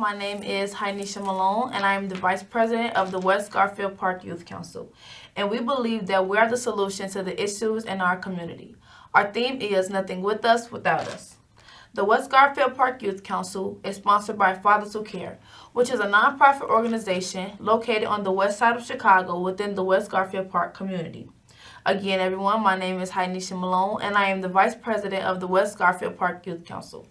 My name is Hinisha Malone, and I am the Vice President of the West Garfield Park Youth Council. And we believe that we are the solution to the issues in our community. Our theme is Nothing With Us, Without Us. The West Garfield Park Youth Council is sponsored by Fathers Who Care, which is a nonprofit organization located on the west side of Chicago within the West Garfield Park community. Again, everyone, my name is Hinisha Malone, and I am the Vice President of the West Garfield Park Youth Council.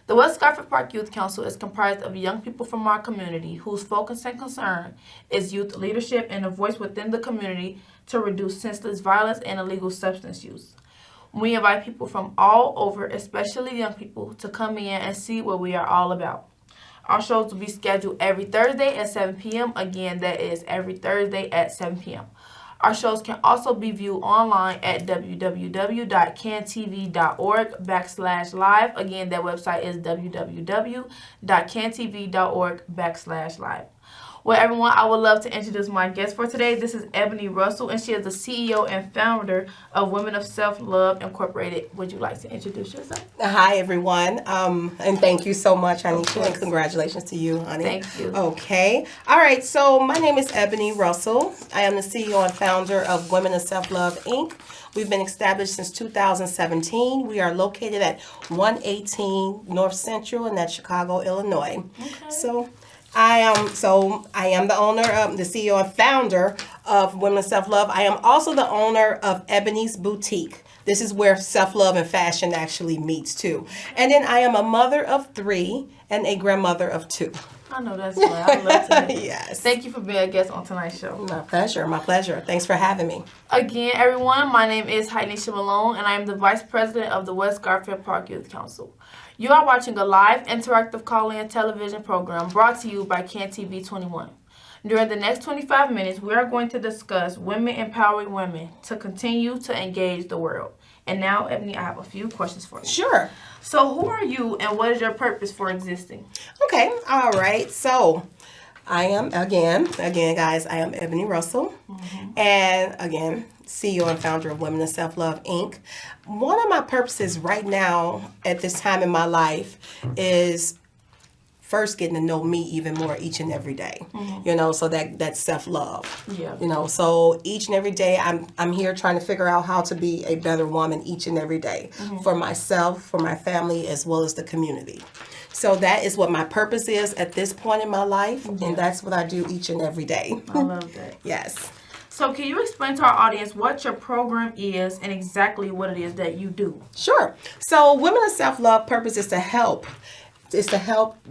The West Garfield Park Youth Council is comprised of young people from our community whose focus and concern is youth leadership and a voice within the community to reduce senseless violence and illegal substance use. We invite people from all over, especially young people, to come in and see what we are all about. Our shows will be scheduled every Thursday at 7 p.m. Again, that is every Thursday at 7 p.m. Our shows can also be viewed online at www.cantv.org/live. Again, that website is www.cantv.org/live. Well, everyone, I would love to introduce my guest for today. This is Ebony Russell, and she is the CEO and founder of Women of Self-Love Incorporated. Would you like to introduce yourself? Hi, everyone, and thank you so much, Hinisha, and congratulations to you, honey. Thank you. Okay. All right, so my name is Ebony Russell. I am the CEO and founder of Women of Self-Love, Inc. We've been established since 2017. We are located at 118 North Central, and that's Chicago, Illinois. Okay. So I am the owner of the CEO and founder of Women of Self-Love. I am also the owner of Ebony's Boutique. This is where self-love and fashion actually meets too. And then I am a mother of 3 and a grandmother of 2. I know that's right. I love to hear. Yes. Thank you for being a guest on tonight's show. My pleasure. My pleasure. Thanks for having me. Again, everyone, my name is Hinisha Malone, and I am the Vice President of the West Garfield Park Youth Council. You are watching a live interactive call-in television program brought to you by CanTV 21. During the next 25 minutes, we are going to discuss women empowering women to continue to engage the world. And now, Ebony, I have a few questions for you. Sure. So who are you, and what is your purpose for existing? Okay. All right. So I am, again, guys, I am Ebony Russell. Mm-hmm. And again, CEO and founder of Women of Self-Love, Inc. One of my purposes right now at this time in my life is first getting to know me even more each and every day. Mm-hmm. So that's self-love. Yeah. So each and every day I'm here trying to figure out how to be a better woman each and every day for myself, for my family, as well as the community. So that is what my purpose is at this point in my life, and that's what I do each and every day. I love that. Yes. So can you explain to our audience what your program is and exactly what it is that you do? Sure. So Women of Self-Love purpose is to help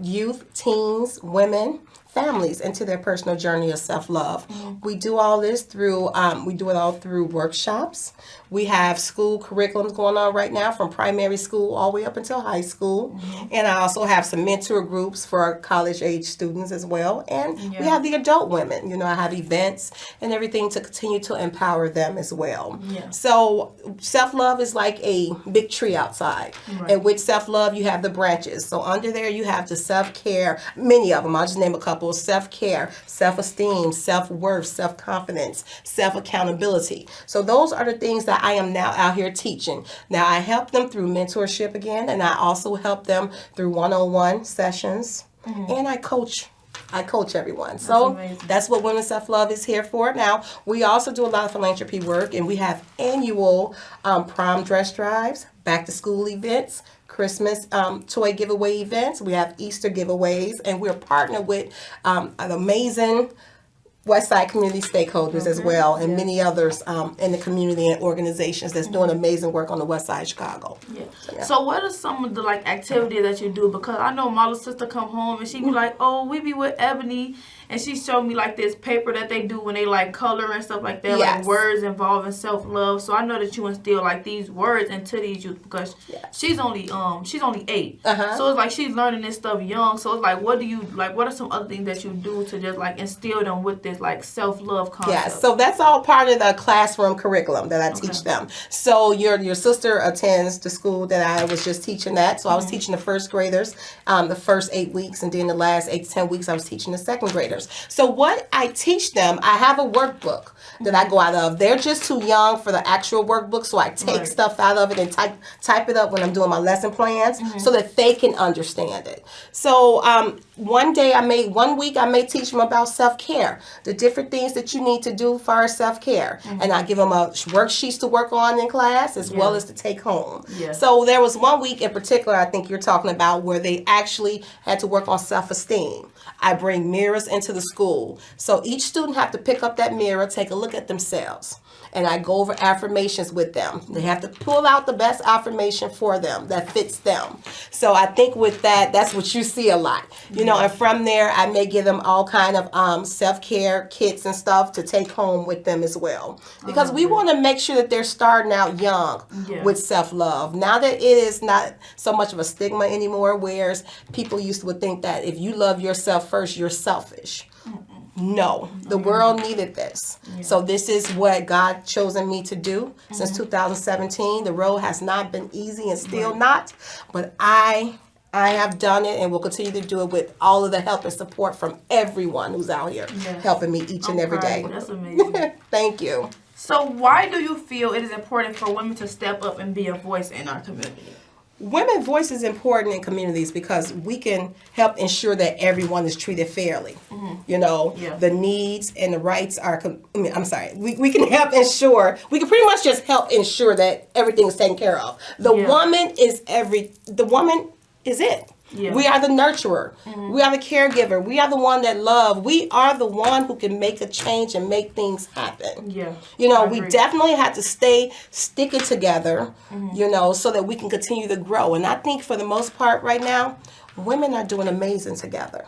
youth, teens, women, families into their personal journey of self-love. Mm-hmm. We do all this through, workshops. We have school curriculums going on right now from primary school all the way up until high school. Mm-hmm. And I also have some mentor groups for college-age students as well. And we have the adult women. I have events and everything to continue to empower them as well. Yeah. So self-love is like a big tree outside. Right. And with self-love, you have the branches. So under there, you have the self-care, many of them. I'll just name a couple. Self-care, self-esteem, self-worth, self-confidence, self-accountability. So those are the things that I am now out here teaching. Now I help them through mentorship again, and I also help them through one-on-one sessions, and I coach everyone. So that's what Women Self-Love is here for. Now, we also do a lot of philanthropy work, and we have annual prom dress drives, back-to-school events, Christmas toy giveaway events. We have Easter giveaways, and we're partnered with an amazing Westside community stakeholders as well, and many others in the community and organizations that's doing amazing work on the West Side of Chicago. Yeah. So what are some of the activities that you do? Because I know my little sister come home and she be like, "Oh, we be with Ebony," and she showed me this paper that they do when they color and stuff like that, like words involving self-love. So I know that you instill these words into these youth because she's only 8, so it's she's learning this stuff young. So it's what do you what are some other things that you do to just instill them with them this like self-love concept? Yes, so that's all part of the classroom curriculum that I teach them. So your sister attends the school that I was just teaching at. So I was teaching the first graders the first 8 weeks, and then the last 8 to 10 weeks I was teaching the second graders. So what I teach them, I have a workbook that I go out of. They're just too young for the actual workbook, so I take stuff out of it and type it up when I'm doing my lesson plans so that they can understand it. So one week I may teach them about self-care, the different things that you need to do for self-care. And I give them worksheets to work on in class as well as to take home. So there was one week in particular I think you're talking about where they actually had to work on self-esteem. I bring mirrors into the school. So each student have to pick up that mirror, take a look at themselves. And I go over affirmations with them. They have to pull out the best affirmation for them that fits them. So I think with that, that's what you see a lot. You know, and from there, I may give them all kind of self-care kits and stuff to take home with them as well. Because we want to make sure that they're starting out young with self-love. Now that it is not so much of a stigma anymore, whereas people used to think that if you love yourself first, you're selfish. No, the world needed this. So this is what God chosen me to do since 2017. The road has not been easy and still not, but I have done it and will continue to do it with all of the help and support from everyone who's out here helping me each and every day. That's amazing. Thank you. So why do you feel it is important for women to step up and be a voice in our community? Women's voice is important in communities because we can help ensure that everyone is treated fairly. You know, the needs and the rights are, we can help ensure, we can pretty much just help ensure that everything is taken care of. The woman is it. We are the nurturer. We are the caregiver. We are the one that love. We are the one who can make a change and make things happen. You know, we definitely have to stick it together, you know, so that we can continue to grow. And I think for the most part right now, women are doing amazing together.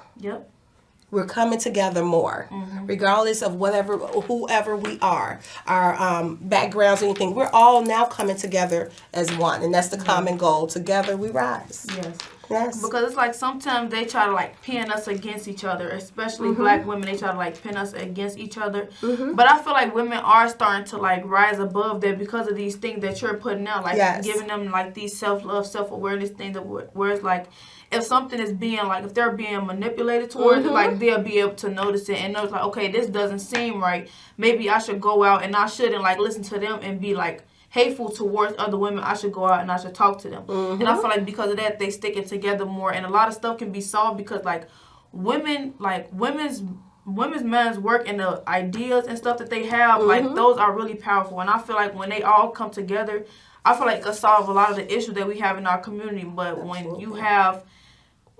We're coming together more, regardless of whoever we are, our backgrounds, anything. We're all now coming together as one, and that's the common goal. Together we rise. Yes. Because it's like sometimes they try to like pin us against each other, especially black women. They try to like pin us against each other. But I feel like women are starting to like rise above that because of these things that you're putting out, like giving them like these self-love, self-awareness things where it's like, if something is being like, if they're being manipulated towards it, like they'll be able to notice it and know it's like, okay, this doesn't seem right. Maybe I should go out and I shouldn't like listen to them and be like hateful towards other women. I should go out and I should talk to them. And I feel like because of that, they stick it together more. And a lot of stuff can be solved because like women's men's work and the ideas and stuff that they have, like those are really powerful. And I feel like when they all come together, I feel like it can solve a lot of the issues that we have in our community. But when you have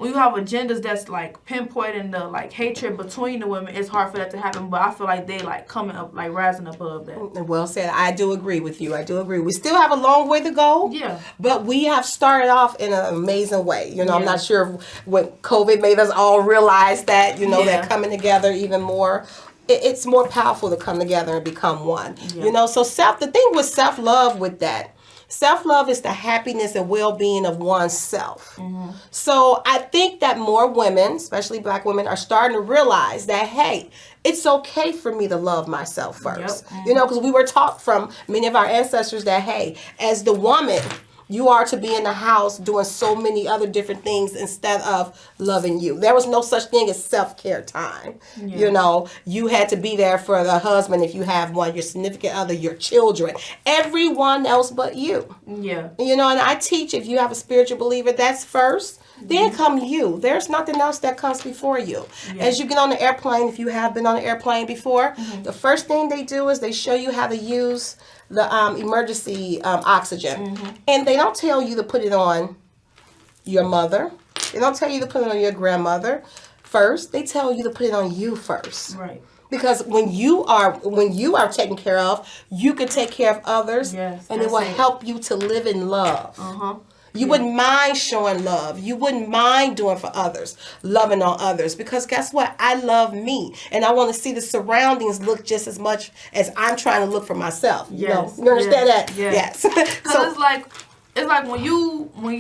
agendas that's like pinpointing the like hatred between the women, it's hard for that to happen. But I feel like they like coming up, like rising above that. Well said. I do agree with you. I do agree. We still have a long way to go. But we have started off in an amazing way. You know, I'm not sure what COVID made us all realize that, you know, that coming together even more. It's more powerful to come together and become one. You know, so the thing with self-love with that, self-love is the happiness and well-being of oneself. So I think that more women, especially black women, are starting to realize that, hey, it's okay for me to love myself first. You know, because we were taught from many of our ancestors that, hey, as the woman, you are to be in the house doing so many other different things instead of loving you. There was no such thing as self-care time. You know, you had to be there for the husband if you have one, your significant other, your children, everyone else but you. You know, and I teach if you have a spiritual believer, that's first. Then come you. There's nothing else that comes before you. As you get on the airplane, if you have been on an airplane before, the first thing they do is they show you how to use the emergency oxygen. And they don't tell you to put it on your mother. They don't tell you to put it on your grandmother first. They tell you to put it on you first. Because when you are taken care of, you can take care of others, and it will help you to live in love. You wouldn't mind showing love. You wouldn't mind doing for others, loving on others. Because guess what? I love me. And I want to see the surroundings look just as much as I'm trying to look for myself. You know? You understand that? Because it's like, it's like when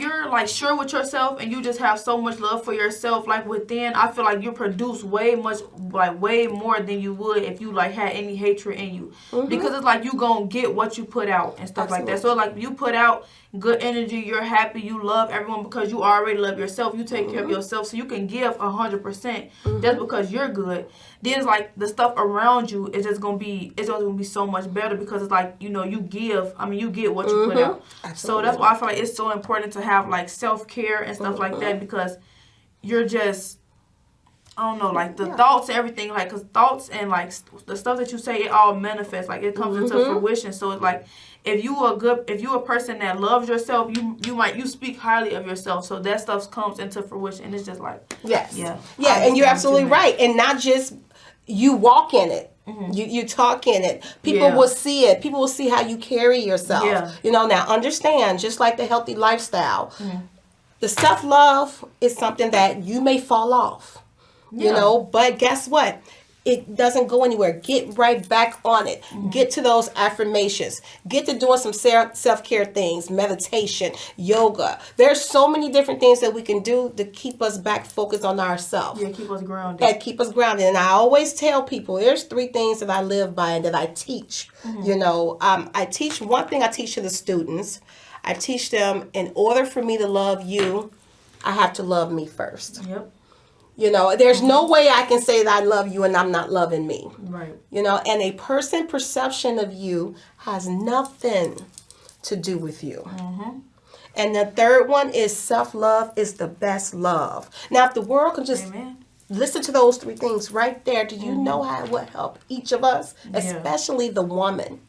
you're like sure with yourself and you just have so much love for yourself, like within, I feel like you produce way more than you would if you like had any hatred in you. Because it's like you gonna get what you put out and stuff like that. So like you put out good energy, you're happy, you love everyone because you already love yourself. You take care of yourself, so you can give 100% just because you're good. Then it's like the stuff around you is just gonna be so much better because it's like, you know, you give. I mean, you get what you put out. So that's why I feel like it's so important to have like self-care and stuff like that, because you're just, I don't know, like the thoughts and everything, like, because thoughts and like the stuff that you say, it all manifests, like it comes into fruition. So it's like if you a person that loves yourself, you speak highly of yourself, so that stuff comes into fruition, and it's just like and you're absolutely right, and not just you walk in it. You talk in it. People will see it. People will see how you carry yourself. You know, now understand, just like the healthy lifestyle, the self-love is something that you may fall off. You know, but guess what? It doesn't go anywhere. Get right back on it. Get to those affirmations. Get to doing some self-care things, meditation, yoga. There's so many different things that we can do to keep us back focused on ourselves. Yeah, keep us grounded. And keep us grounded. And I always tell people, there's 3 things that I live by and that I teach. You know, I teach one thing. I teach to the students. I teach them, in order for me to love you, I have to love me first. Yep. You know, there's no way I can say that I love you and I'm not loving me. Right. You know, and a person's perception of you has nothing to do with you. And the third one is self-love is the best love. Now, if the world can just listen to those 3 things right there, do you know how it would help each of us, especially the woman?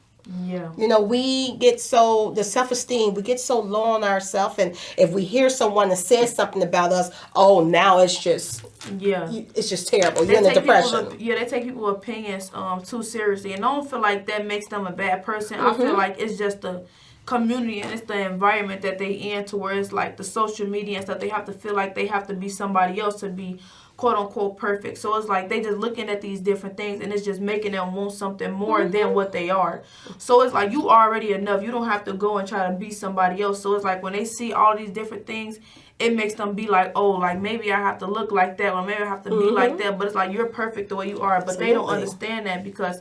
Yeah. You know, we get the self-esteem, we get so low on ourselves, and if we hear someone that says something about us, oh, now it's just it's just terrible. You're in a depression. They take people's opinions too seriously, and I don't feel like that makes them a bad person. I feel like it's just the community and it's the environment that they in, to where it's like the social media and stuff. They have to feel like they have to be somebody else to be quote unquote perfect. So it's like they just looking at these different things, and it's just making them want something more than what they are. So it's like you already enough. You don't have to go and try to be somebody else. So it's like when they see all these different things, it makes them be like, oh, like maybe I have to look like that, or maybe I have to be like that. But it's like you're perfect the way you are. But they don't understand that because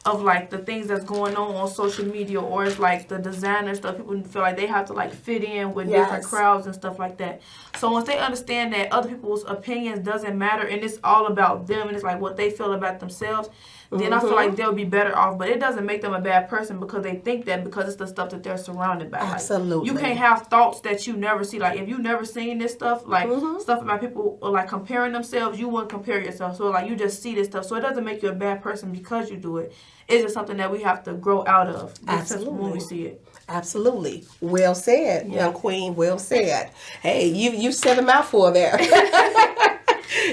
of like the things that's going on social media, or it's like the designer stuff. People feel like they have to like fit in with different crowds and stuff like that. So once they understand that other people's opinions doesn't matter and it's all about them and it's like what they feel about themselves, then I feel like they'll be better off. But it doesn't make them a bad person because they think that, because it's the stuff that they're surrounded by. Absolutely. Like, you can't have thoughts that you never see. Like if you never seen this stuff, like stuff about people like comparing themselves, you wouldn't compare yourself. So like you just see this stuff. So it doesn't make you a bad person because you do it. It's just something that we have to grow out of. Absolutely. When we see it. Absolutely. Well said, young queen. Well said. Hey, you said a mouthful there.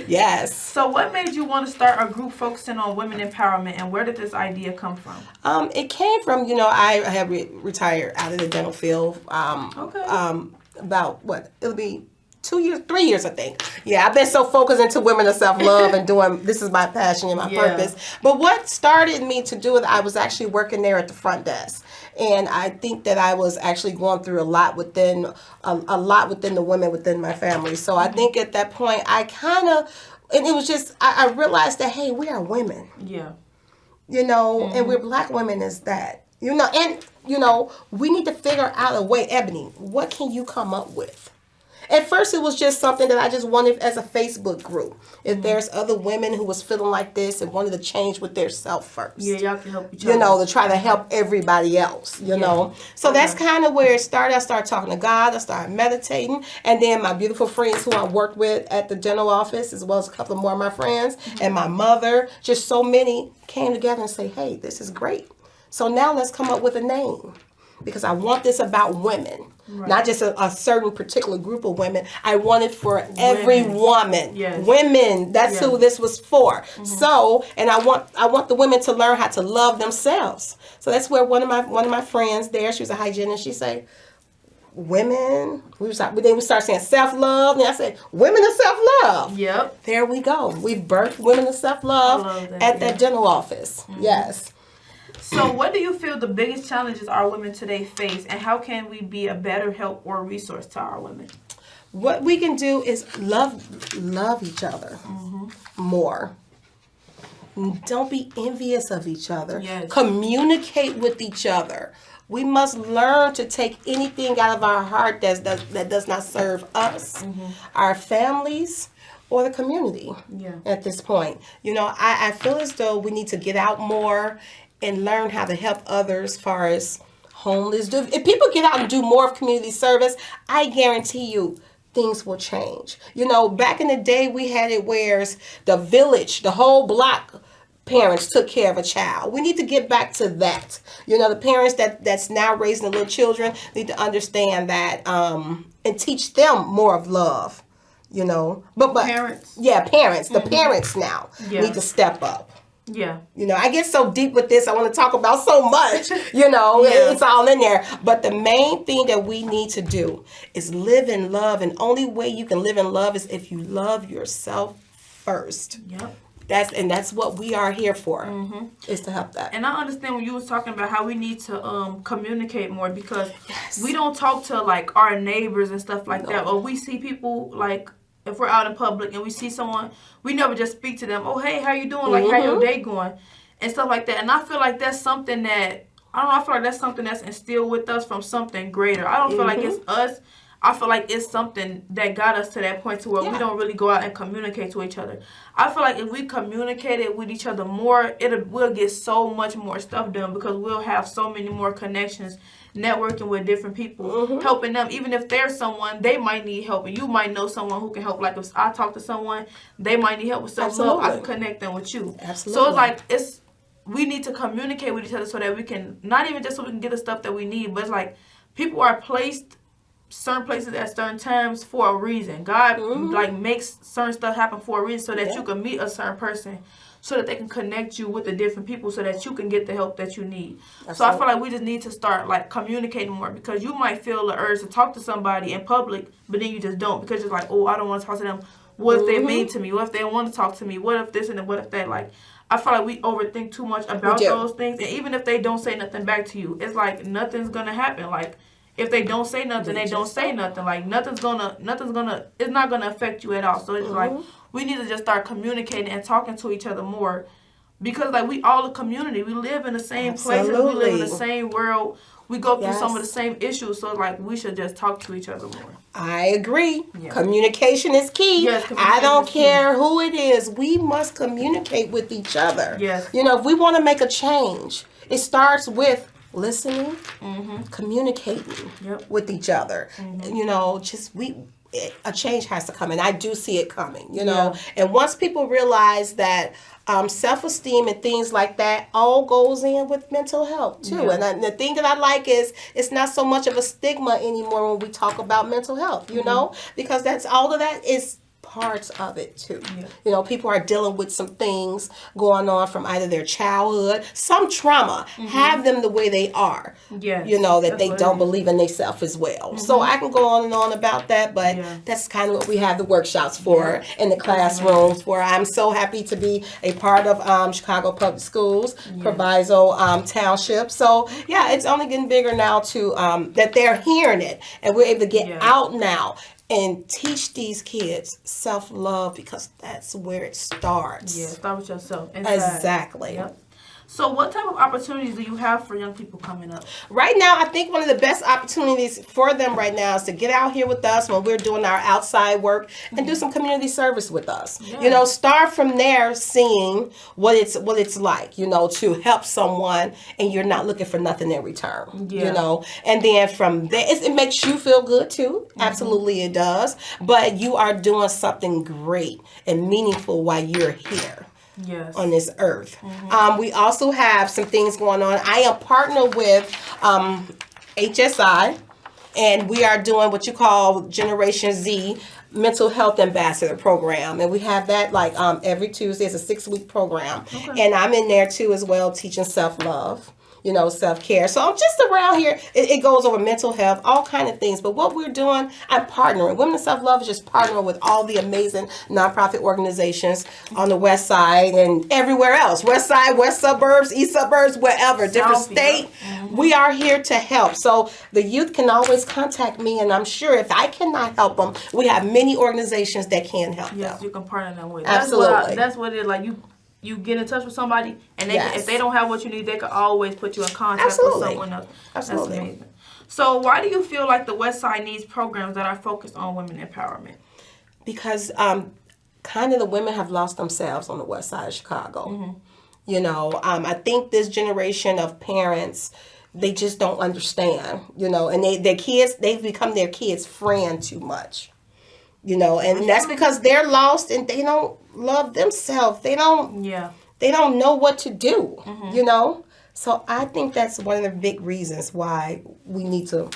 Yes. So what made you want to start a group focusing on women empowerment, and where did this idea come from? It came from, you know, I have retired out of the dental field. About it'll be 2 years, 3 years, I think. Yeah, I've been so focused into women of self-love and doing, this is my passion and my purpose. But what started me to do it, I was actually working there at the front desk. And I think that I was actually going through a lot within the women within my family. So I think at that point, I kind of, and it was just, I realized that, hey, we are women. Yeah. You know, and we're black women as that. You know, and, you know, we need to figure out a way, Ebony, what can you come up with? At first, it was just something that I just wanted as a Facebook group. If there's other women who was feeling like this and wanted to change with their self first. Yeah, y'all can help each other. You know, to try to help everybody else, you know. So that's kind of where it started. I started talking to God. I started meditating. And then my beautiful friends who I worked with at the dental office, as well as a couple of more of my friends, and my mother, just so many came together and say, hey, this is great. So now let's come up with a name. Because I want this about women, not just a certain particular group of women. I want it for every woman. Yes. Women, that's who this was for. So, and I want the women to learn how to love themselves. So that's where one of my friends there, she was a hygienist, she said, women, they would start saying self-love, and I said, women of self-love. Yep. There we go. We've birthed women of self-love at that dental office. Yes. So, what do you feel the biggest challenges our women today face, and how can we be a better help or resource to our women? What we can do is love each other more. Don't be envious of each other. Yes. Communicate with each other. We must learn to take anything out of our heart that does not serve us, our families, or the community. Yeah. At this point, I feel as though we need to get out more and learn how to help others as far as homeless. If people get out and do more of community service, I guarantee you things will change. Back in the day, we had it where the village, the whole block, parents took care of a child. We need to get back to that. The parents that's now raising the little children need to understand that and teach them more of love. But Parents. Yeah, parents. The parents now need to step up. Yeah. I get so deep with this. I want to talk about so much. It's all in there. But the main thing that we need to do is live in love. And only way you can live in love is if you love yourself first. Yep. That's what we are here for, is to help that. And I understand when you was talking about how we need to communicate more, because we don't talk to like our neighbors and stuff like that, or we see people like, if we're out in public and we see someone, we never just speak to them. Oh, hey, how you doing? Like, how your day going? And stuff like that. And I feel like that's something that, I feel like that's something that's instilled with us from something greater. I don't feel like it's us. I feel like it's something that got us to that point to where we don't really go out and communicate to each other. I feel like if we communicated with each other more, we'll get so much more stuff done, because we'll have so many more connections, networking with different people, helping them. Even if there's someone, they might need help, and you might know someone who can help. Like if I talk to someone, they might need help with self-love, I can connect them with you. Absolutely. So it's like, we need to communicate with each other so that we can, not even just so we can get the stuff that we need, but it's like people are placed certain places at certain times for a reason. God like makes certain stuff happen for a reason, so that you can meet a certain person, so that they can connect you with the different people, so that you can get the help that you need. Absolutely. So I feel like we just need to start like communicating more, because you might feel the urge to talk to somebody in public, but then you just don't, because you're like, oh, I don't want to talk to them. What if they mean to me? What if they want to talk to me? What if this and what if that? Like, I feel like we overthink too much about those things, and even if they don't say nothing back to you, it's like nothing's gonna happen. Like, if they don't say nothing, they don't say nothing. Like, it's not gonna affect you at all. So it's like, we need to just start communicating and talking to each other more, because like we all a community. We live in the same places. We live in the same world. We go through some of the same issues. So like, we should just talk to each other more. I agree. Yeah. Communication is key. Yes, I don't care who it is. We must communicate with each other. Yes. If we want to make a change, it starts with listening, communicating with each other. A change has to come, and I do see it coming, And once people realize that self-esteem and things like that all goes in with mental health too. And the thing that I like is it's not so much of a stigma anymore when we talk about mental health, because that's all of that is parts of it too. People are dealing with some things going on from either their childhood, some trauma, have them the way they are. That they don't believe in themselves as well. So I can go on and on about that, but that's kind of what we have the workshops for in the classrooms for. I'm so happy to be a part of Chicago Public Schools, Proviso Township. So it's only getting bigger now too, that they're hearing it, and we're able to get out now and teach these kids self-love, because that's where it starts. Yeah, start with yourself. Inside. Exactly. Yep. So what type of opportunities do you have for young people coming up? Right now, I think one of the best opportunities for them right now is to get out here with us when we're doing our outside work and do some community service with us. Yeah. Start from there, seeing what it's like, to help someone, and you're not looking for nothing in return. Yeah. And then from there, it makes you feel good too. Absolutely, it does. But you are doing something great and meaningful while you're here. Yes. On this earth. We also have some things going on. I am partnered with HSI, and we are doing what you call Generation Z Mental Health Ambassador Program, and we have that like every Tuesday. It's a 6-week program, and I'm in there too as well, teaching self-love. self-care. So I'm just around here. It goes over mental health, all kind of things. But what we're doing, I'm partnering. Women in Self-Love is just partnering with all the amazing nonprofit organizations on the West Side and everywhere else. West Side, West Suburbs, East Suburbs, wherever, different state. We are here to help. So the youth can always contact me, and I'm sure if I cannot help them, we have many organizations that can help them. Yes, you can partner them with. Absolutely. That's what it is. Like you get in touch with somebody, and if they don't have what you need, they can always put you in contact with someone else. Absolutely. That's amazing. So why do you feel like the West Side needs programs that are focused on women empowerment? Because kind of the women have lost themselves on the West Side of Chicago. I think this generation of parents, they just don't understand, and their kids, they've become their kids' friend too much, and that's because they're lost and they don't love themselves. They don't know what to do, So I think that's one of the big reasons why we need to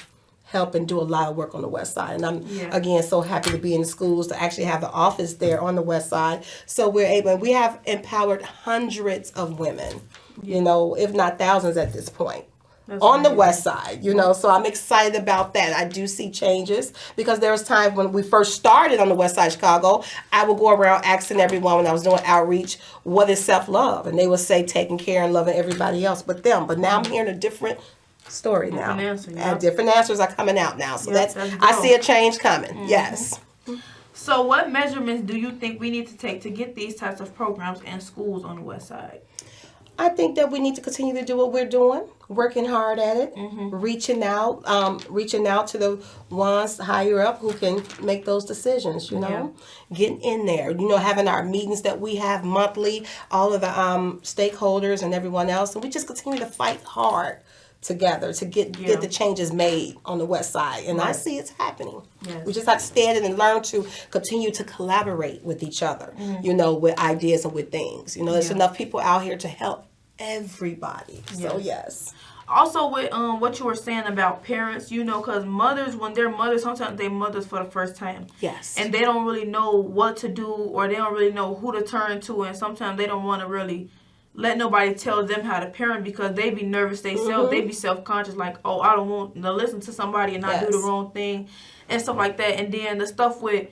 help and do a lot of work on the West Side. And I'm, again, so happy to be in the schools, to actually have the office there on the West Side. So we have empowered hundreds of women, if not thousands at this point. That's on the West Side, so I'm excited about that. I do see changes because there was times when we first started on the West Side of Chicago, I would go around asking everyone when I was doing outreach, what is self-love? And they would say taking care and loving everybody else but them. But now I'm hearing a different story now. And different answers are coming out now. So that's I see a change coming. Yes. So what measurements do you think we need to take to get these types of programs in schools on the West Side? I think that we need to continue to do what we're doing, working hard at it, reaching out to the ones higher up who can make those decisions, getting in there, having our meetings that we have monthly, all of the stakeholders and everyone else. And we just continue to fight hard together to get the changes made on the West Side. And I see it's happening. Yes. We just have to stand in and learn to continue to collaborate with each other, with ideas and with things. There's enough people out here to help everybody. So yes. Also with what you were saying about parents, because mothers, when they're mothers, sometimes they're mothers for the first time. Yes. And they don't really know what to do, or they don't really know who to turn to, and sometimes they don't want to really let nobody tell them how to parent because they be nervous themselves. They be self-conscious, like, oh, I don't want to listen to somebody and not do the wrong thing and stuff like that. And then the stuff with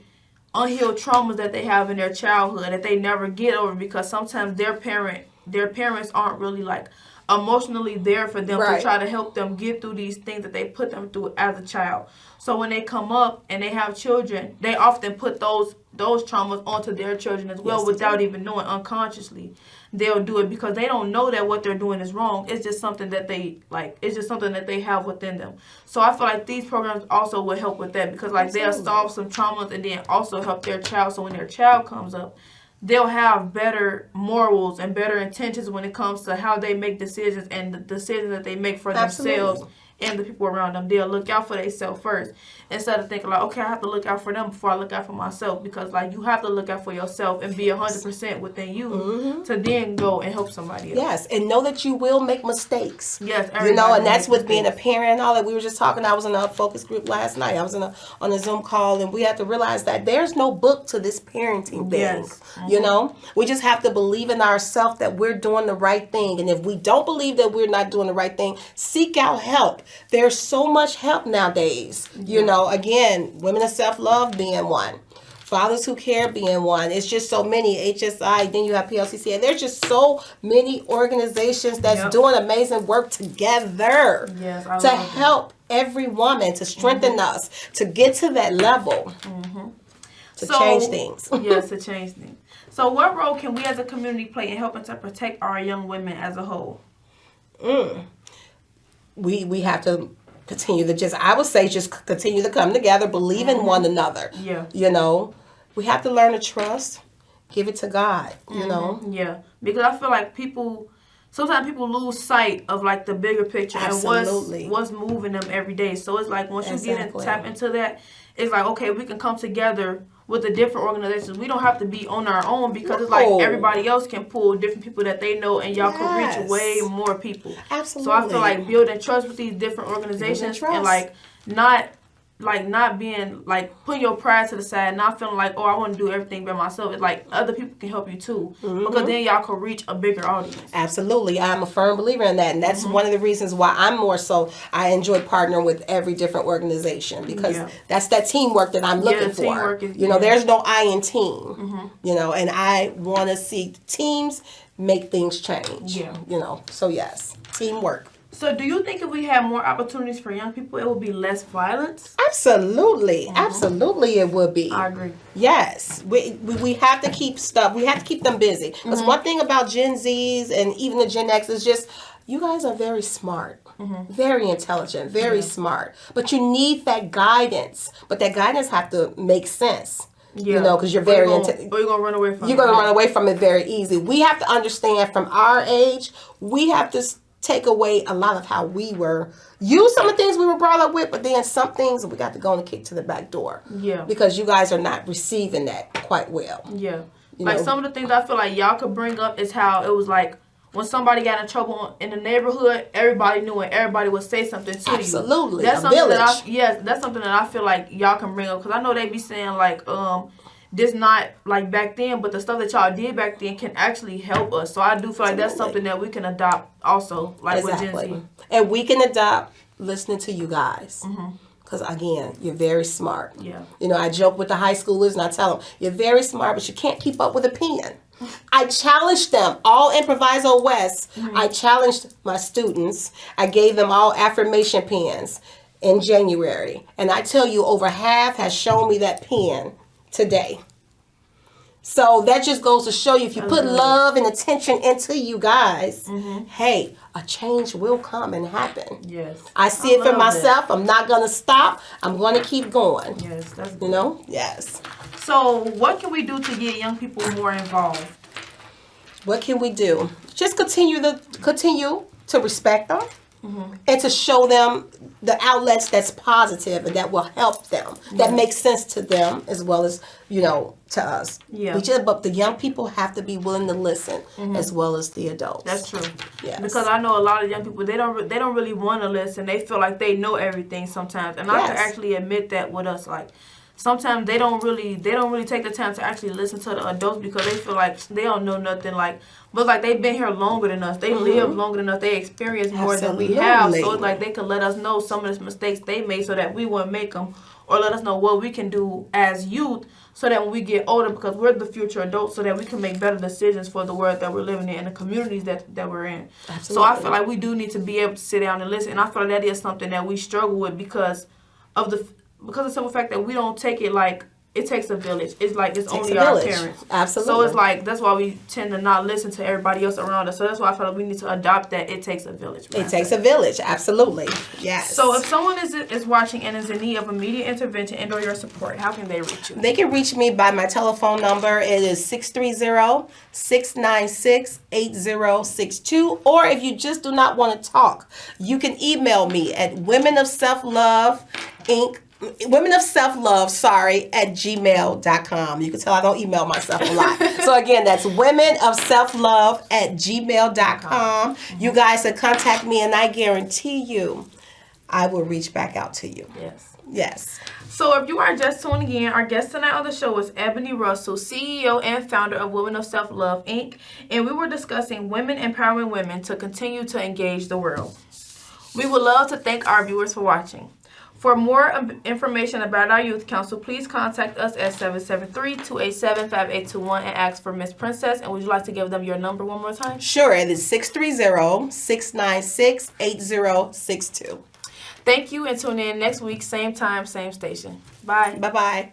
unhealed traumas that they have in their childhood that they never get over because sometimes their parents aren't really like emotionally there for them to try to help them get through these things that they put them through as a child. So when they come up and they have children, they often put those traumas onto their children as well without even knowing. Unconsciously they'll do it because they don't know that what they're doing is wrong. It's just something that they like. It's just something that they have within them. So I feel like these programs also will help with that because they'll solve some traumas and then also help their child. So when their child comes up, they'll have better morals and better intentions when it comes to how they make decisions and the decisions that they make for themselves and the people around them. They'll look out for themselves first instead of thinking like, okay, I have to look out for them before I look out for myself, because you have to look out for yourself and be 100% within you to then go and help somebody else. Yes, and know that you will make mistakes. Yes, and that's with being a parent and all that. We were just talking. I was in a focus group last night. I was on a Zoom call, and we had to realize that there's no book to this parenting thing. Yes. We just have to believe in ourselves that we're doing the right thing, and if we don't believe that we're not doing the right thing, seek out help. There's so much help nowadays. Again, women of self-love being one. Fathers Who Care being one. It's just so many. HSI, then you have PLCC. And there's just so many organizations that's doing amazing work together to help every woman, to strengthen us, to get to that level, to change things. Yes, to change things. So what role can we as a community play in helping to protect our young women as a whole? We have to continue to just continue to come together, believe in one another. Yeah. We have to learn to trust, give it to God, Yeah. Because I feel like sometimes people lose sight of like the bigger picture and what's moving them every day. So it's like once you get and tap into that, it's like, okay, we can come together with the different organizations. We don't have to be on our own because it's like everybody else can pull different people that they know and y'all can reach way more people. Absolutely. So I feel like building trust with these different organizations and like not like not being like putting your pride to the side, not feeling like, oh, I want to do everything by myself. It's like other people can help you too, because then y'all can reach a bigger audience. Absolutely. I'm a firm believer in that. And that's one of the reasons why I enjoy partnering with every different organization, because that's that teamwork that I'm looking for. Teamwork is, there's no I in team, and I want to see teams make things change. So yes, teamwork. So do you think if we had more opportunities for young people, it would be less violence? Absolutely. Absolutely it would be. I agree. Yes. We have to keep them busy. Because one thing about Gen Zs and even the Gen X is just, you guys are very smart, very intelligent, very smart. But you need that guidance. But that guidance have to make sense. Because you're very or you're gonna run away from it. You're gonna run away from it very easy. We have to understand from our age, we have to take away a lot of how we were, use some of the things we were brought up with, but then some things we got to go and kick to the back door. Yeah. Because you guys are not receiving that quite well. Yeah. Like some of the things I feel like y'all could bring up is how it was like when somebody got in trouble in the neighborhood, everybody knew it. Everybody would say something to you. Absolutely. That's something that's something that I feel like y'all can bring up, because I know they be saying like this not like back then, but the stuff that y'all did back then can actually help us. So I do feel like that's something that we can adopt also, like with Gen Z. And we can adopt listening to you guys. Because again, you're very smart. Yeah. I joke with the high schoolers and I tell them, you're very smart, but you can't keep up with a pen. I challenged them, all Improviso West. I challenged my students. I gave them all affirmation pens in January. And I tell you, over half has shown me that pen today. So that just goes to show you, if you put love and attention into you guys, hey, a change will come and happen. Yes. I see it for myself. I'm not going to stop. I'm going to keep going. Yes, that's good. Yes. So what can we do to get young people more involved? What can we do? Just continue to respect them. And to show them the outlets that's positive and that will help them, that makes sense to them as well as to us. But the young people have to be willing to listen as well as the adults. That's true. Yes. Because I know a lot of young people, they don't really want to listen. They feel like they know everything sometimes, and I can actually admit that with us. Like sometimes they don't really take the time to actually listen to the adults, because they feel like they don't know nothing. But like they've been here longer than us. They live longer than us. They experience more than we have. So it's like they could let us know some of the mistakes they made so that we wouldn't make them, or let us know what we can do as youth so that when we get older, because we're the future adults, so that we can make better decisions for the world that we're living in and the communities that we're in. Absolutely. So I feel like we do need to be able to sit down and listen. And I feel like that is something that we struggle with because of the simple fact that we don't take it like it takes a village. It's like it's only our parents. Absolutely. So it's like that's why we tend to not listen to everybody else around us. So that's why I feel like we need to adopt that it takes a village. It takes a village. Absolutely. Yes. So if someone is watching and is in need of immediate intervention and or your support, how can they reach you? They can reach me by my telephone number. It is 630-696-8062. Or if you just do not want to talk, you can email me at womenofselflove@gmail.com. You can tell I don't email myself a lot. So again, that's womenofselflove@gmail.com. You guys can contact me and I guarantee you I will reach back out to you. Yes. So if you are just tuning in, our guest tonight on the show is Ebony Russell, CEO and founder of Women of Self-Love, Inc. And we were discussing women empowering women to continue to engage the world. We would love to thank our viewers for watching. For more information about our youth council, please contact us at 773-287-5821 and ask for Miss Princess. And would you like to give them your number one more time? Sure, it is 630-696-8062. Thank you, and tune in next week, same time, same station. Bye. Bye-bye.